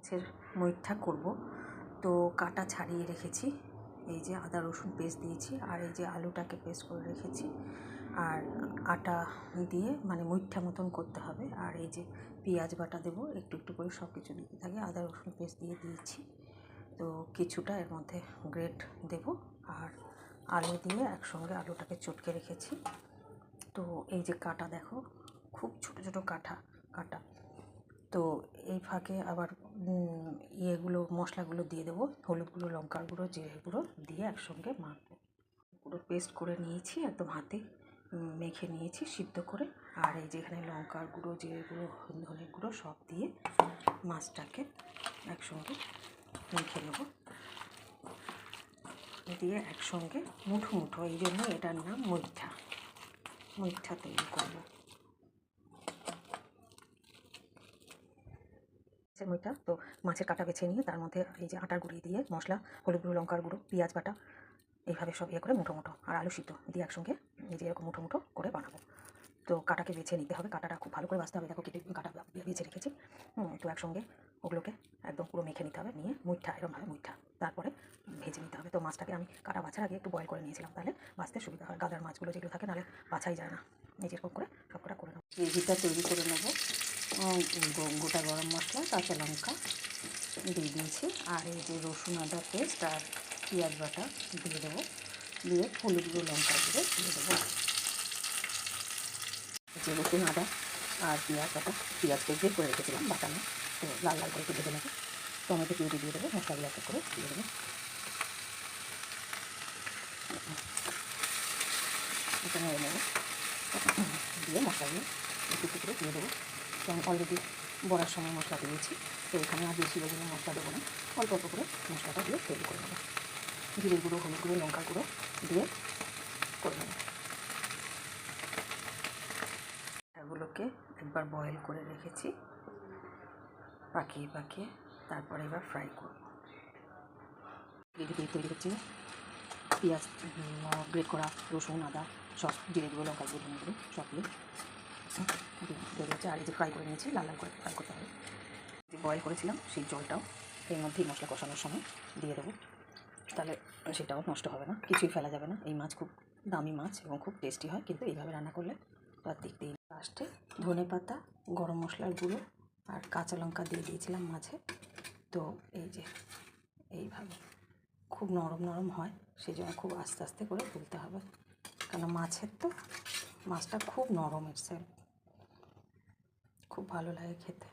মাছের মৈঠা করব। তো কাটা ছাড়িয়ে রেখেছি, এই যে আদা রসুন পেস্ট দিয়েছি, আর এই যে আলুটাকে পেস্ট করে রেখেছি, আর আটা দিয়ে মানে মৈঠা মতন করতে হবে। আর এই যে পেঁয়াজ বাটা দেবো, একটু একটু করে সব কিছু দিতে থাকে। আদা রসুন পেস্ট দিয়ে দিয়েছি, তো কিছুটা এর মধ্যে গ্রেট দেব, আর আলু দিয়ে একসঙ্গে আলুটাকে চটকে রেখেছি। তো এই যে কাটা দেখো, খুব ছোট ছোট কাটা। তো এই ফাঁকে আবার ইয়েগুলো মশলাগুলো দিয়ে দেবো, হলুদ গুঁড়ো, লঙ্কার গুঁড়ো, জিরের গুঁড়ো দিয়ে একসঙ্গে মাখবো। পুরো পেস্ট করে নিয়েছি, একদম হাতে মেখে নিয়েছি সিদ্ধ করে। আর এই যে এখানে লঙ্কার গুঁড়ো, জিরের গুঁড়ো, ধনের গুঁড়ো সব দিয়ে মাছটাকে একসঙ্গে মেখে নেব, দিয়ে একসঙ্গে মুঠো মুঠো, এই জন্য এটার নাম মৈঠা তৈরি করবো। মাছের মৈঠা তো মাছের কাটা বেছে নিয়ে তার মধ্যে এই যে আটার গুঁড়ি দিয়ে মশলা, হলুদ গুঁড়ো, লঙ্কার গুঁড়ো, পেঁয়াজ বাটা এইভাবে সব করে মুঠো মুঠো, আর আলু সিদ্ধ দিয়ে একসঙ্গে এই যে এরকম মুঠো মুঠো করে বানাবো। তো কাটাকে বেছে নিতে হবে, কাটাটা খুব ভালো করে বাছতে হবে। দেখো কেটে কাটা বেছে রেখেছি। তো একসঙ্গে ওগুলোকে একদম পুরো মেখে নিতে হবে, নিয়ে মৈঠা এরকমভাবে মৈঠা তারপরে ভেজে নিতে হবে। তো মাছটাকে আমি কাটা বাছার আগে একটু বয়েল করে নিয়েছিলাম, তাহলে বাছতে সুবিধা হয়। গাদার মাছগুলো যেগুলো থাকে নাহলে বাছাই যায় না। এই যেরকম করে সবকটা করে নেবো। গ্রেভিটা তৈরি করে নেবো। গোটা গরম মশলা, কাঁচা লঙ্কা দিয়ে দিয়েছি, আর এই যে রসুন আদা পেস্ট আর পেঁয়াজ বাটা দিয়ে দেবো, দিয়ে হলুদ গুঁড়ো, লঙ্কা গুঁড়ো দিয়ে দেবো। যে রসুন আদা আর পেঁয়াজ বাটা, পেঁয়াজকে গ্রেট করে রেখেছিলাম বাটানো, তো লাল লাল করে একটু ভেজে নেবো। টমেটো পিউরি দিয়ে দেবো, মশলাগুলো একটা করে দিয়ে দেবো। এটা নেড়ে নেবো, দিয়ে মশলাগুলো একটু একটু করে দিয়ে দেবো। তো আমি অলরেডি বড়ার সময় মশলা দিয়েছি, তো এখানে আর বেশি রকম মশলা দেবো না, অল্প অল্প করে মশলাটা দিয়ে তৈরি করে নেবো। জিরে গুঁড়ো, হলুদ গুঁড়ো, লঙ্কার গুঁড়ো দিয়ে করে নেবো। এগুলোকে একবার বয়েল করে রেখেছি পাকিয়ে, তারপরে এবার ফ্রাই করব। গ্রেভি দিয়ে তৈরি হচ্ছে পেঁয়াজ, গ্রেট করা রসুন, আদা সব, জিরে গুঁড়ো, লঙ্কার গুঁড়ো, ধনে গুঁড়ো সব দিয়ে তৈরি হচ্ছে। আর এই যে ফ্রাই করে নিয়েছি, লাল লাল করে ফ্রাই করতে হবে। যে বয়েল করেছিলাম সেই জলটাও এর মধ্যেই মশলা কষানোর সময় দিয়ে দেবো, তাহলে সেটাও নষ্ট হবে না, কিছুই ফেলা যাবে না। এই মাছ খুব দামি মাছ এবং খুব টেস্টি হয়, কিন্তু এইভাবে রান্না করলে তার দিক দিয়ে। লাস্টে ধনে পাতা, গরম মশলার গুঁড়ো আর কাঁচা লঙ্কা দিয়ে দিয়েছিলাম মাছে। তো এই যে এইভাবে খুব নরম নরম হয়, সেই জন্য খুব আস্তে আস্তে করে তুলতে হবে, কেন মাছের তো মাছটা খুব নরম, এর খুব ভালো লাগে খেতে।